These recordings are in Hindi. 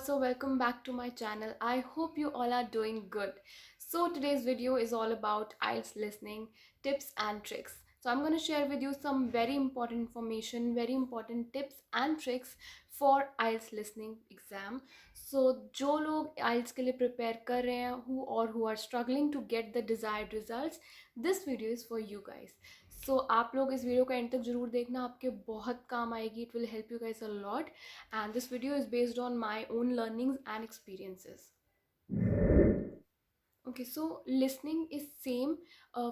so welcome back to my channel. I hope you all are doing good. So today's video is all about IELTS listening tips and tricks. So I'm going to share with you some very important information, very important tips and tricks for IELTS listening exam. So जो लोग IELTS के लिए prepare कर रहे हैं who are struggling to get the desired results, this video is for you guys. सो आप लोग इस वीडियो का एंड तक जरूर देखना, आपके बहुत काम आएगी. It will help you guys a lot and this video is based on my own learnings and experiences. Okay, so listening is same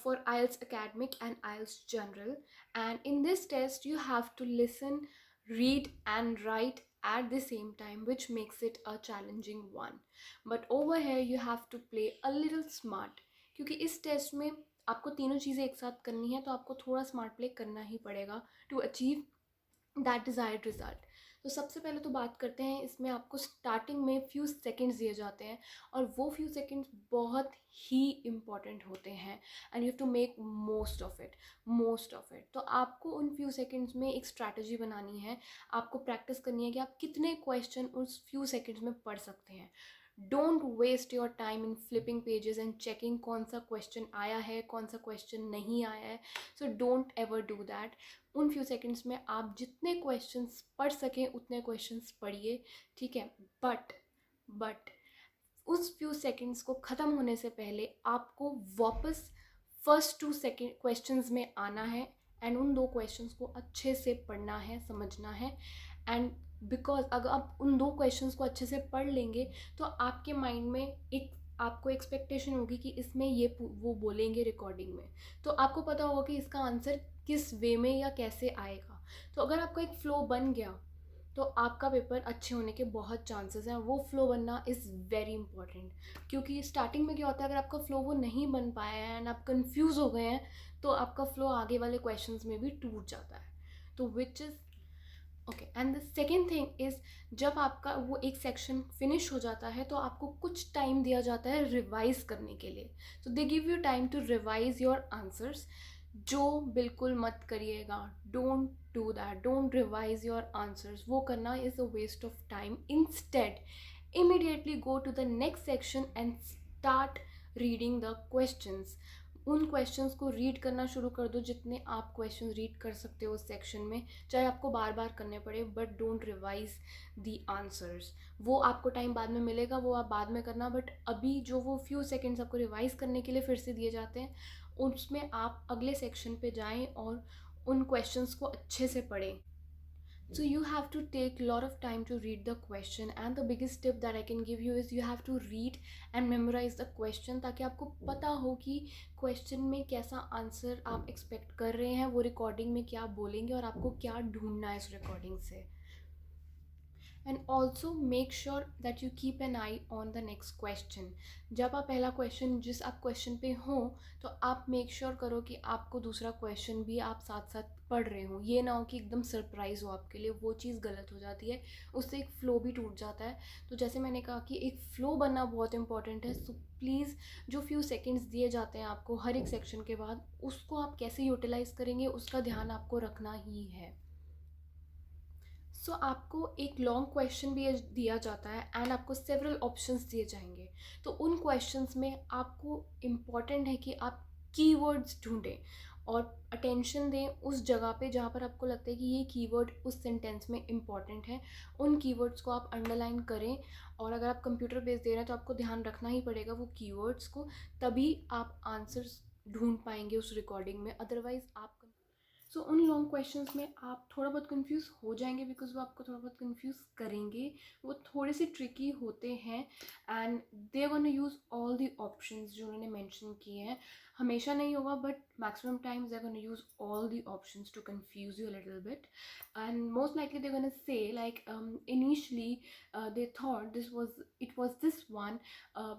for IELTS Academic and IELTS General, and in this test you have to listen, read and write at the same time, which makes it a challenging one. But over here you have to play a little smart, क्योंकि इस टेस्ट में आपको तीनों चीज़ें एक साथ करनी है, तो आपको थोड़ा स्मार्ट प्ले करना ही पड़ेगा to achieve that desired result. तो सबसे पहले तो बात करते हैं, इसमें आपको स्टार्टिंग में फ्यू सेकंड्स दिए जाते हैं और वो फ्यू सेकंड्स बहुत ही इम्पॉर्टेंट होते हैं and you have to make most of it. तो आपको उन फ्यू सेकंड्स में एक स्ट्रैटेजी बनानी है, आपको प्रैक्टिस करनी है कि आप कितने क्वेश्चन उस फ्यू सेकंड्स में पढ़ सकते हैं. Don't waste your time in flipping pages and checking कौन सा क्वेश्चन आया है, कौन सा क्वेश्चन नहीं आया है. So don't ever do that. उन फ्यू सेकंड्स में आप जितने क्वेश्चंस पढ़ सकें उतने क्वेश्चंस पढ़िए, ठीक है. बट उस फ्यू सेकंड्स को ख़त्म होने से पहले आपको वापस फर्स्ट 2 क्वेश्चंस में आना है एंड उन 2 क्वेश्चंस को अच्छे से पढ़ना है, समझना है. एंड बिकॉज अगर आप उन 2 क्वेश्चंस को अच्छे से पढ़ लेंगे तो आपके माइंड में एक आपको एक्सपेक्टेशन होगी कि इसमें ये वो बोलेंगे रिकॉर्डिंग में, तो आपको पता होगा कि इसका आंसर किस वे में या कैसे आएगा. तो अगर आपका एक फ़्लो बन गया तो आपका पेपर अच्छे होने के बहुत चांसेस हैं. वो फ़्लो बनना इज़ वेरी इंपॉर्टेंट, क्योंकि स्टार्टिंग में क्या होता है, अगर आपका फ़्लो वो नहीं बन पाया है एंड आप कंफ्यूज हो गए हैं तो आपका फ़्लो आगे वाले क्वेश्चंस में भी टूट जाता है. तो which is okay. And the second thing is, जब आपका वो एक सेक्शन फिनिश हो जाता है तो आपको कुछ टाइम दिया जाता है रिवाइज करने के लिए. So they give you time to revise your answers. जो बिल्कुल मत करिएगा, don't do that, don't revise your answers. वो करना is a waste of time. Instead immediately go to the next section and start reading the questions. उन क्वेश्चंस को रीड करना शुरू कर दो जितने आप क्वेश्चंस रीड कर सकते हो उस सेक्शन में, चाहे आपको बार बार करने पड़े, but don't revise the answers. वो आपको टाइम बाद में मिलेगा, वो आप बाद में करना, बट अभी जो वो फ्यू सेकंड्स आपको रिवाइज करने के लिए फिर से दिए जाते हैं उसमें आप अगले सेक्शन पे जाएं और उन क्वेश्चंस को अच्छे से पढ़ें. So you have to take a lot of time to read the question, and the biggest tip that I can give you is you have to read and memorize the question, ताकि आपको पता हो कि क्वेश्चन में कैसा आंसर आप एक्सपेक्ट कर रहे हैं, वो रिकॉर्डिंग में क्या बोलेंगे और आपको क्या ढूंढना है इस रिकॉर्डिंग से. And also make sure that you keep an I on the next question. जब आप पहला क्वेश्चन जिस आप क्वेश्चन पे हो तो आप मेक श्योर करो कि आपको दूसरा क्वेश्चन भी आप साथ साथ पढ़ रहे हो. ये ना हो कि एकदम सरप्राइज़ हो आपके लिए, वो चीज़ गलत हो जाती है, उससे एक फ़्लो भी टूट जाता है. तो जैसे मैंने कहा कि एक फ़्लो बनना बहुत इंपॉर्टेंट है. सो प्लीज़ जो फ्यू सेकेंड्स दिए जाते हैं आपको हर एक सेक्शन के बाद, उसको आप कैसे यूटिलाइज़ करेंगे उसका ध्यान आपको रखना ही है. सो आपको एक लॉन्ग क्वेश्चन भी दिया जाता है एंड आपको सेवरल ऑप्शंस दिए जाएंगे. तो उन क्वेश्चंस में आपको इम्पॉर्टेंट है कि आप कीवर्ड्स ढूंढें और अटेंशन दें उस जगह पे जहाँ पर आपको लगता है कि ये कीवर्ड उस सेंटेंस में इम्पॉर्टेंट है. उन कीवर्ड्स को आप अंडरलाइन करें, और अगर आप कंप्यूटर बेस दे रहे हैं तो आपको ध्यान रखना ही पड़ेगा वो कीवर्ड्स को, तभी आप आंसर्स ढूंढ पाएंगे उस रिकॉर्डिंग में. अदरवाइज़ आप सो उन लॉन्ग क्वेश्चंस में आप थोड़ा बहुत कंफ्यूज हो जाएंगे, बिकॉज वो आपको थोड़ा बहुत कंफ्यूज करेंगे. वो थोड़े से ट्रिकी होते हैं and they are gonna use all the options जो उन्होंने मेंशन किए हैं. हमेशा नहीं होगा but maximum times they are gonna use all the options to confuse you a little bit. And most likely they are gonna say like initially they thought it was this one,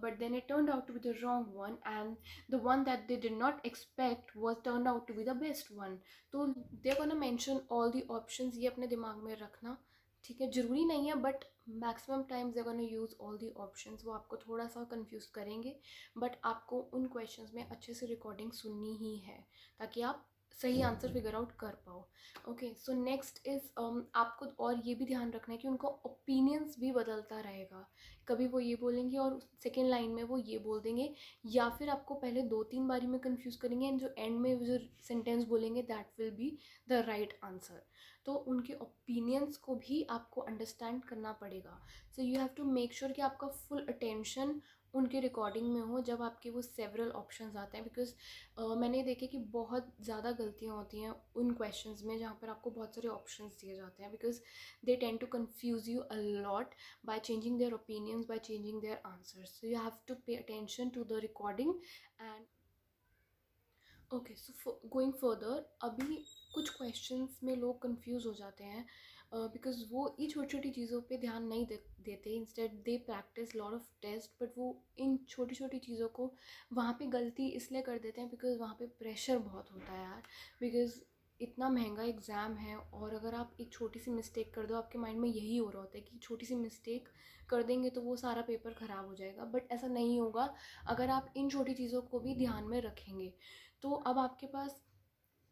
but then it turned out to be the wrong one, and the one that they did not expect was turned out to be the best one. तो they gonna mention all the options, ये अपने दिमाग में रखना, ठीक है. ज़रूरी नहीं है but maximum times they gonna use all the options. वो आपको थोड़ा सा कंफ्यूज करेंगे बट आपको उन क्वेश्चंस में अच्छे से रिकॉर्डिंग सुननी ही है ताकि आप सही आंसर फिगर आउट कर पाओ। ओके, सो नेक्स्ट इज़ आपको और ये भी ध्यान रखना है कि उनका ओपिनियंस भी बदलता रहेगा। कभी वो ये बोलेंगे और सेकेंड लाइन में वो ये बोल देंगे, या फिर आपको पहले 2-3 बारी में कंफ्यूज करेंगे एंड जो एंड में जो सेंटेंस बोलेंगे that will be the right answer. तो उनके ओपिनियंस को भी आपको अंडरस्टैंड करना पड़ेगा। So you have to make sure कि आपका फुल अटेंशन उनके रिकॉर्डिंग में हो जब आपके वो सेवरल ऑप्शंस आते हैं। बिकॉज मैंने देखे कि बहुत ज़्यादा गलतियाँ होती हैं उन क्वेश्चंस में जहाँ पर आपको बहुत सारे ऑप्शंस दिए जाते हैं, because they tend to confuse you a lot by changing their opinions, by changing their answers. So you have to pay attention to the recording and okay. So going further, अभी कुछ क्वेश्चंस में लोग कंफ्यूज हो जाते हैं बिकॉज वो ये छोटी छोटी चीज़ों पे ध्यान नहीं देते। Instead they practice lot of test, but वो इन छोटी छोटी चीज़ों को वहाँ पे गलती इसलिए कर देते हैं बिकॉज वहाँ पे प्रेशर बहुत होता है यार। बिकॉज इतना महंगा एग्ज़ाम है और अगर आप एक छोटी सी मिस्टेक कर दो, आपके माइंड में यही हो रहा होता है कि छोटी सी मिस्टेक कर देंगे तो वो सारा पेपर ख़राब हो जाएगा, बट ऐसा नहीं होगा अगर आप इन छोटी चीज़ों को भी ध्यान में रखेंगे। तो अब आपके पास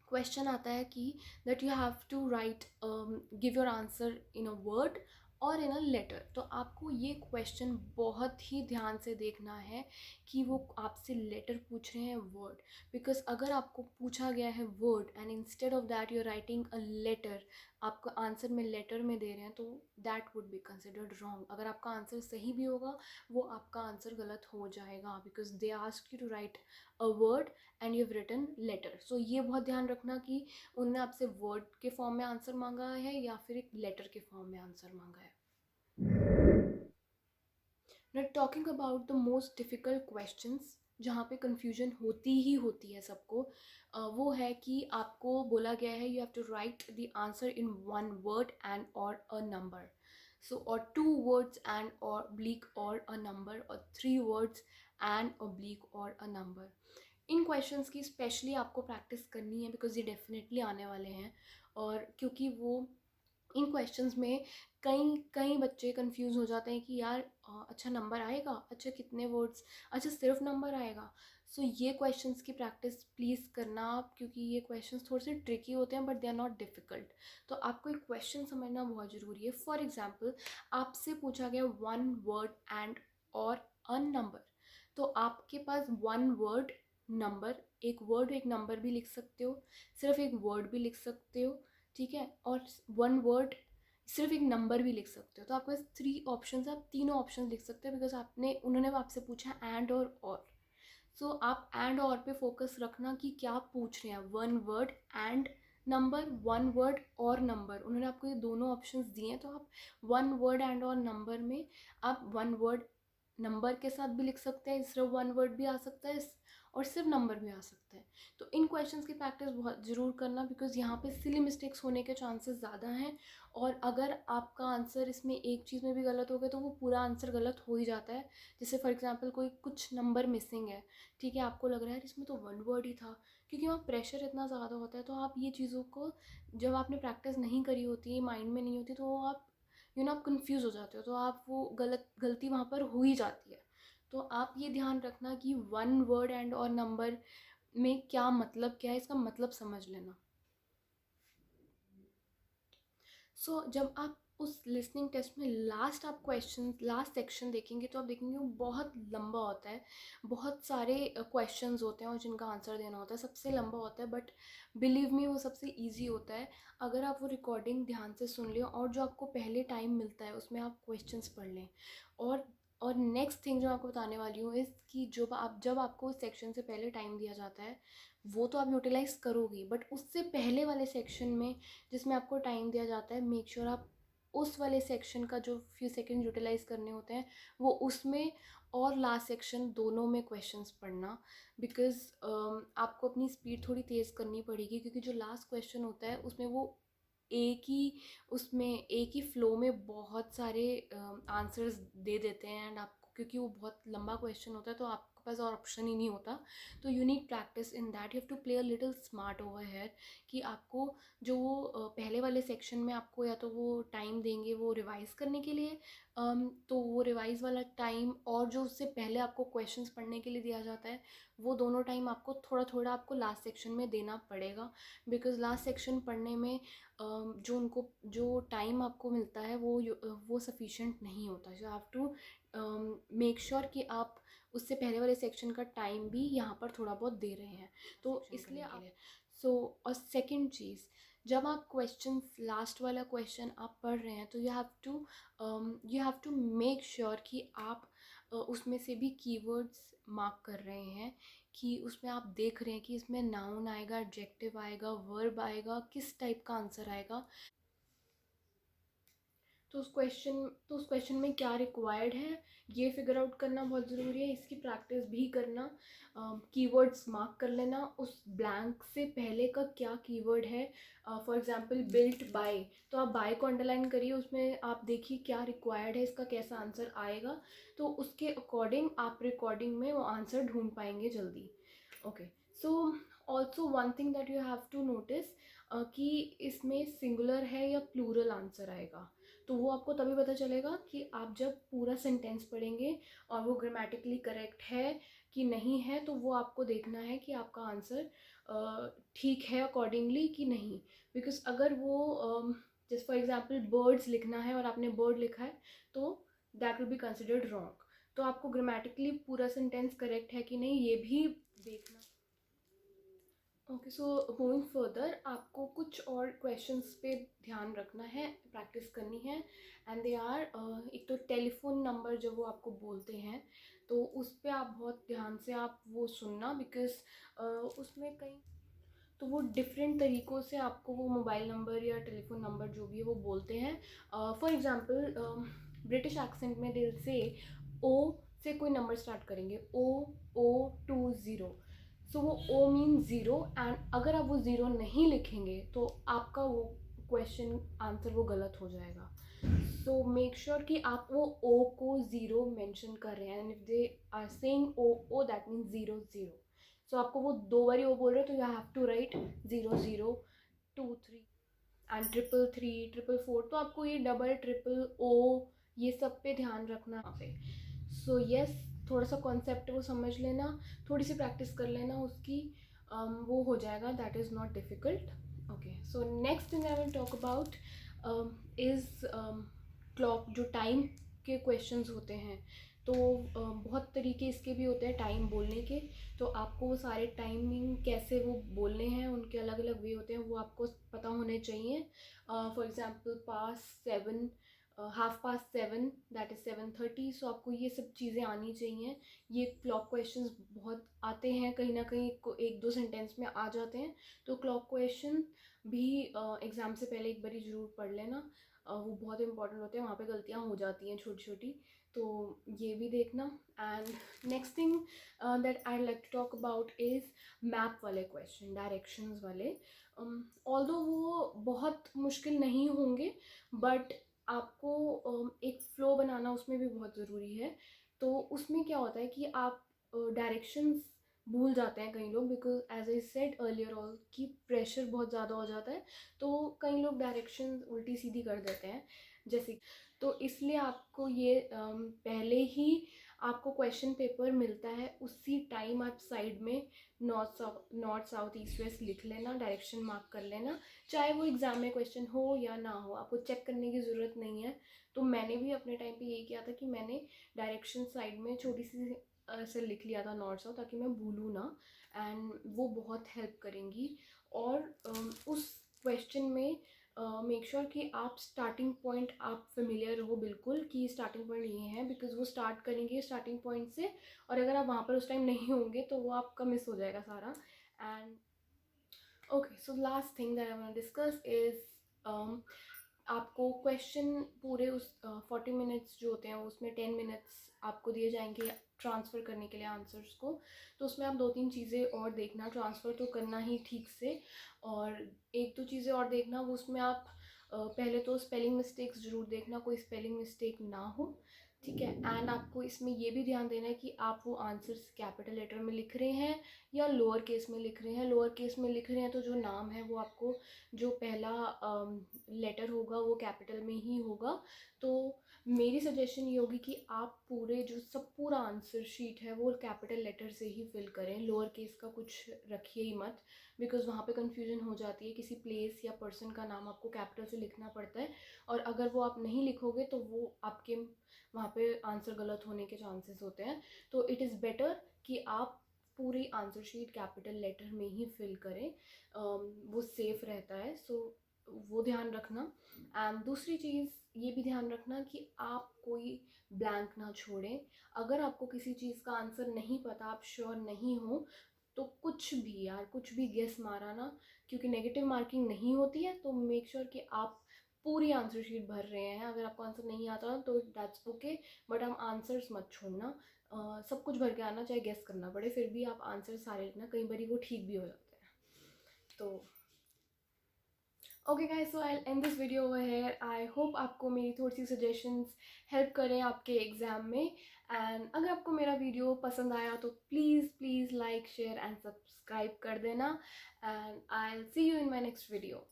क्वेश्चन आता है कि that you have to write give your answer in a word और इन अ लेटर। तो आपको ये क्वेश्चन बहुत ही ध्यान से देखना है कि वो आपसे लेटर पूछ रहे हैं वर्ड। बिकॉज अगर आपको पूछा गया है word and instead of that you are writing a letter, आपका आंसर में लेटर में दे रहे हैं, तो that would be considered wrong. अगर आपका आंसर सही भी होगा वो आपका आंसर गलत हो जाएगा, because they ask you to write a word and you have written letter. So ये बहुत ध्यान रखना कि उन्होंने आपसे वर्ड के फॉर्म में आंसर मांगा है या फिर एक लेटर के फॉर्म में आंसर मांगा है। Now talking about the most difficult questions जहाँ पे कन्फ्यूजन होती ही होती है सबको, वो है कि आपको बोला गया है you have to write the answer in 1 word and और अ नंबर। सो और 2 वर्ड्स एंड और oblique और अ नंबर, और 3 वर्ड्स एंड oblique और अ नंबर। इन क्वेश्चंस की स्पेशली आपको प्रैक्टिस करनी है बिकॉज ये डेफिनेटली आने वाले हैं। और क्योंकि वो इन क्वेश्चंस में कई कई बच्चे कंफ्यूज हो जाते हैं कि यार अच्छा नंबर आएगा, अच्छा कितने वर्ड्स, अच्छा सिर्फ नंबर आएगा। सो ये क्वेश्चंस की प्रैक्टिस प्लीज़ करना आप, क्योंकि ये क्वेश्चंस थोड़े से ट्रिकी होते हैं but they are not difficult. तो आपको एक क्वेश्चन समझना बहुत ज़रूरी है। फॉर एग्जाम्पल, आपसे पूछा गया 1 वर्ड एंड और अ नंबर। तो आपके पास 1 वर्ड नंबर, एक वर्ड एक नंबर भी लिख सकते हो, सिर्फ एक वर्ड भी लिख सकते हो, ठीक है, और 1 वर्ड सिर्फ एक नंबर भी लिख सकते हो। तो आपके पास 3 ऑप्शन, आप तीनों ऑप्शन लिख सकते हो बिकॉज उन्होंने आपसे पूछा एंड और। सो आप एंड और पे फोकस रखना कि क्या आप पूछ रहे हैं। 1 वर्ड एंड नंबर, 1 वर्ड और नंबर, उन्होंने आपको ये दोनों ऑप्शंस दिए हैं। तो आप 1 वर्ड एंड और नंबर में आप 1 वर्ड नंबर के साथ भी लिख सकते हैं, सिर्फ 1 वर्ड भी आ सकता है और सिर्फ नंबर भी आ सकता है। तो इन क्वेश्चंस की प्रैक्टिस बहुत ज़रूर करना बिकॉज यहाँ पे सिली मिस्टेक्स होने के चांसेस ज़्यादा हैं। और अगर आपका आंसर इसमें एक चीज़ में भी गलत हो गया तो वो पूरा आंसर गलत हो ही जाता है। जैसे फॉर एग्जांपल कोई कुछ नंबर मिसिंग है, ठीक है, आपको लग रहा है इसमें तो 1 वर्ड ही था, क्योंकि वहाँ प्रेशर इतना ज़्यादा होता है। तो आप ये चीज़ों को जब आपने प्रैक्टिस नहीं करी होती, माइंड में नहीं होती, तो आप आप कंफ्यूज हो जाते हो, तो आप वो गलती वहाँ पर हो ही जाती है। तो आप ये ध्यान रखना कि 1 वर्ड एंड और नंबर में क्या मतलब, क्या है, इसका मतलब समझ लेना। जब आप उस लिसनिंग टेस्ट में लास्ट सेक्शन देखेंगे तो आप देखेंगे वो बहुत लंबा होता है, बहुत सारे क्वेश्चंस होते हैं और जिनका आंसर देना होता है, सबसे लंबा होता है, बट बिलीव मी वो सबसे इजी होता है अगर आप वो रिकॉर्डिंग ध्यान से सुन लें और जो आपको पहले टाइम मिलता है उसमें आप क्वेश्चंस पढ़ लें। और नेक्स्ट थिंग जो मैं आपको बताने वाली हूँ इस कि जब आपको उस सेक्शन से पहले टाइम दिया जाता है वो तो आप यूटिलाइज़ करोगे, बट उससे पहले वाले सेक्शन में जिसमें आपको टाइम दिया जाता है, मेक श्योर आप उस वाले सेक्शन का जो फ्यू सेकंड यूटिलाइज़ करने होते हैं वो उसमें और लास्ट सेक्शन दोनों में क्वेश्चंस पढ़ना। बिकॉज आपको अपनी स्पीड थोड़ी तेज़ करनी पड़ेगी क्योंकि जो लास्ट क्वेश्चन होता है उसमें वो एक ही फ्लो में बहुत सारे आंसर्स दे देते हैं एंड आपको, क्योंकि वो बहुत लंबा क्वेश्चन होता है तो आपके पास और ऑप्शन ही नहीं होता। तो you need practice in that, you have to play a little smart over here कि आपको जो वो पहले वाले सेक्शन में आपको या तो वो टाइम देंगे वो रिवाइज़ करने के लिए, तो वो रिवाइज़ वाला टाइम और जो उससे पहले आपको क्वेश्चंस पढ़ने के लिए दिया जाता है वो दोनों टाइम आपको थोड़ा थोड़ा आपको लास्ट सेक्शन में देना पड़ेगा, बिकॉज लास्ट सेक्शन पढ़ने में जो उनको जो टाइम आपको मिलता है वो सफिशेंट नहीं होता। जो हैव टू मेक श्योर कि आप उससे पहले वाले सेक्शन का टाइम भी यहाँ पर थोड़ा बहुत दे रहे हैं, तो इसलिए आप सो और सेकंड चीज़, जब आप क्वेश्चन लास्ट वाला क्वेश्चन आप पढ़ रहे हैं तो you have to make sure कि आप उसमें से भी कीवर्ड्स मार्क कर रहे हैं, कि उसमें आप देख रहे हैं कि इसमें नाउन आएगा, एडजेक्टिव आएगा, वर्ब आएगा, किस टाइप का आंसर आएगा। तो उस क्वेश्चन में क्या रिक्वायर्ड है ये फिगर आउट करना बहुत ज़रूरी है। इसकी प्रैक्टिस भी करना, कीवर्ड्स मार्क कर लेना, उस ब्लैंक से पहले का क्या कीवर्ड है। फॉर एग्जांपल बिल्ट बाय, तो आप बाय को अंडरलाइन करिए, उसमें आप देखिए क्या रिक्वायर्ड है, इसका कैसा आंसर आएगा, तो उसके अकॉर्डिंग आप रिकॉर्डिंग में वो आंसर ढूंढ पाएंगे जल्दी। Okay, so also one thing that you have to notice कि इसमें सिंगुलर है या प्लूरल आंसर आएगा, तो वो आपको तभी पता चलेगा कि आप जब पूरा सेंटेंस पढ़ेंगे और वो ग्रामेटिकली करेक्ट है कि नहीं है, तो वो आपको देखना है कि आपका आंसर ठीक है अकॉर्डिंगली कि नहीं। बिकॉज अगर वो जैसे फॉर एग्जांपल बर्ड्स लिखना है और आपने बर्ड लिखा है, तो that will B considered wrong. तो आपको ग्रामेटिकली पूरा सेंटेंस करेक्ट है कि नहीं ये भी देखना। ओके, सो मूविंग फर्दर, आपको कुछ और क्वेश्चंस पे ध्यान रखना है, प्रैक्टिस करनी है, एंड दे आर एक तो टेलीफोन नंबर जब वो आपको बोलते हैं तो उस पर आप बहुत ध्यान से आप वो सुनना, बिकॉज उसमें कई तो वो डिफरेंट तरीक़ों से आपको वो मोबाइल नंबर या टेलीफोन नंबर जो भी है वो बोलते हैं। फॉर एग्ज़ाम्पल ब्रिटिश एक्सेंट में दिल से ओ से कोई नंबर स्टार्ट करेंगे, O20, सो वो ओ मीन ज़ीरो, एंड अगर आप वो ज़ीरो नहीं लिखेंगे तो आपका वो क्वेश्चन आंसर वो गलत हो जाएगा। सो मेक श्योर कि आप वो ओ को ज़ीरो मेंशन कर रहे हैं, and if they are saying O that means zero zero. So आपको वो दो बारी ओ बोल रहे हो तो you have to write 0023 and 333 444, तो आपको ये डबल ट्रिपल ओ ये सब पे ध्यान रखना वहाँ पे। सो यस, थोड़ा सा कॉन्सेप्ट वो समझ लेना, थोड़ी सी प्रैक्टिस कर लेना उसकी, वो हो जाएगा, that is not difficult. Okay, so next thing I will talk about is clock, जो टाइम के क्वेश्चंस होते हैं, तो बहुत तरीके इसके भी होते हैं टाइम बोलने के, तो आपको वो सारे टाइमिंग कैसे वो बोलने हैं उनके अलग अलग वे होते हैं, वो आपको पता होने चाहिए। For example pass 7, half past 7 that is 7:30, सो आपको ये सब चीज़ें आनी चाहिए। ये क्लॉक क्वेश्चंस बहुत आते हैं, कहीं ना कहीं एक दो सेंटेंस में आ जाते हैं, तो क्लॉक क्वेश्चन भी एग्ज़ाम से पहले एक बारी ज़रूर पढ़ लेना, वो बहुत इंपॉर्टेंट होते हैं, वहाँ पे गलतियाँ हो जाती हैं छोटी छोटी, तो ये भी देखना। And next thing that I like to talk about is map वाले क्वेश्चन, डायरेक्शंस वाले। ऑल्दो वो बहुत मुश्किल नहीं होंगे, बट आपको एक फ़्लो बनाना उसमें भी बहुत ज़रूरी है। तो उसमें क्या होता है कि आप डायरेक्शंस भूल जाते हैं कई लोग, because as I said earlier all कि प्रेशर बहुत ज़्यादा हो जाता है, तो कई लोग डायरेक्शंस उल्टी सीधी कर देते हैं जैसे, तो इसलिए आपको ये पहले ही आपको क्वेश्चन पेपर मिलता है उसी टाइम आप साइड में नॉर्थ साउथ ईस्ट वेस्ट लिख लेना, डायरेक्शन मार्क कर लेना, चाहे वो एग्ज़ाम में क्वेश्चन हो या ना हो, आपको चेक करने की ज़रूरत नहीं है। तो मैंने भी अपने टाइम पे यही किया था कि मैंने डायरेक्शन साइड में छोटी सी से लिख लिया था नॉर्थ साउथ, ताकि मैं भूलूँ ना, एंड वो बहुत हेल्प करेंगी। और उस क्वेश्चन में मेक श्योर कि आप स्टार्टिंग पॉइंट आप फेमिलियर हो बिल्कुल, कि स्टार्टिंग पॉइंट ये है, बिकॉज वो स्टार्ट करेंगे स्टार्टिंग पॉइंट से, और अगर आप वहाँ पर उस टाइम नहीं होंगे तो वो आपका मिस हो जाएगा सारा। And okay, so last thing that I want to discuss is आपको क्वेश्चन पूरे उस 40 मिनट्स जो होते हैं उसमें 10 मिनट्स आपको दिए जाएंगे ट्रांसफ़र करने के लिए आंसर्स को, तो उसमें आप दो तीन चीज़ें और देखना, ट्रांसफ़र तो करना ही ठीक से, और एक दो चीज़ें और देखना, वो उसमें आप पहले तो स्पेलिंग मिस्टेक्स ज़रूर देखना, कोई स्पेलिंग मिस्टेक ना हो। ठीक है। एंड आपको इसमें ये भी ध्यान देना है कि आप वो आंसर्स कैपिटल लेटर में लिख रहे हैं या लोअर केस में लिख रहे हैं। लोअर केस में लिख रहे हैं तो जो नाम है वो आपको जो पहला लेटर होगा वो कैपिटल में ही होगा। तो मेरी सजेशन ये होगी कि आप पूरे जो सब पूरा आंसर शीट है वो कैपिटल लेटर से ही फिल करें, लोअर केस का कुछ रखिए ही मत, बिकॉज वहाँ पे कन्फ्यूजन हो जाती है। किसी प्लेस या पर्सन का नाम आपको कैपिटल से लिखना पड़ता है और अगर वो आप नहीं लिखोगे तो वो आपके वहाँ पे आंसर गलत होने के चांसेस होते हैं। तो इट इज़ बेटर कि आप पूरी आंसर शीट कैपिटल लेटर में ही फिल करें, वो सेफ़ रहता है। सो वो ध्यान रखना। एंड दूसरी चीज़ ये भी ध्यान रखना कि आप कोई ब्लैंक ना छोड़ें। अगर आपको किसी चीज़ का आंसर नहीं पता, आप श्योर नहीं हो, तो कुछ भी यार कुछ भी गेस मारा ना, क्योंकि नेगेटिव मार्किंग नहीं होती है। तो मेक श्योर कि आप पूरी आंसर शीट भर रहे हैं। अगर आपको आंसर नहीं आता तो दैट्स ओके, बट हम आंसर्स मत छोड़ना। सब कुछ भर के आना, चाहे गेस करना पड़े, फिर भी आप आंसर सारे लिखना, कई बार वो ठीक भी हो जाते हैं। तो okay guys, so I and this video over here. I hope आपको मेरी थोड़ी सी सजेशंस हेल्प करें आपके एग्ज़ाम में। एंड अगर आपको मेरा वीडियो पसंद आया तो please please like share and subscribe कर देना। And I will see you in my next video.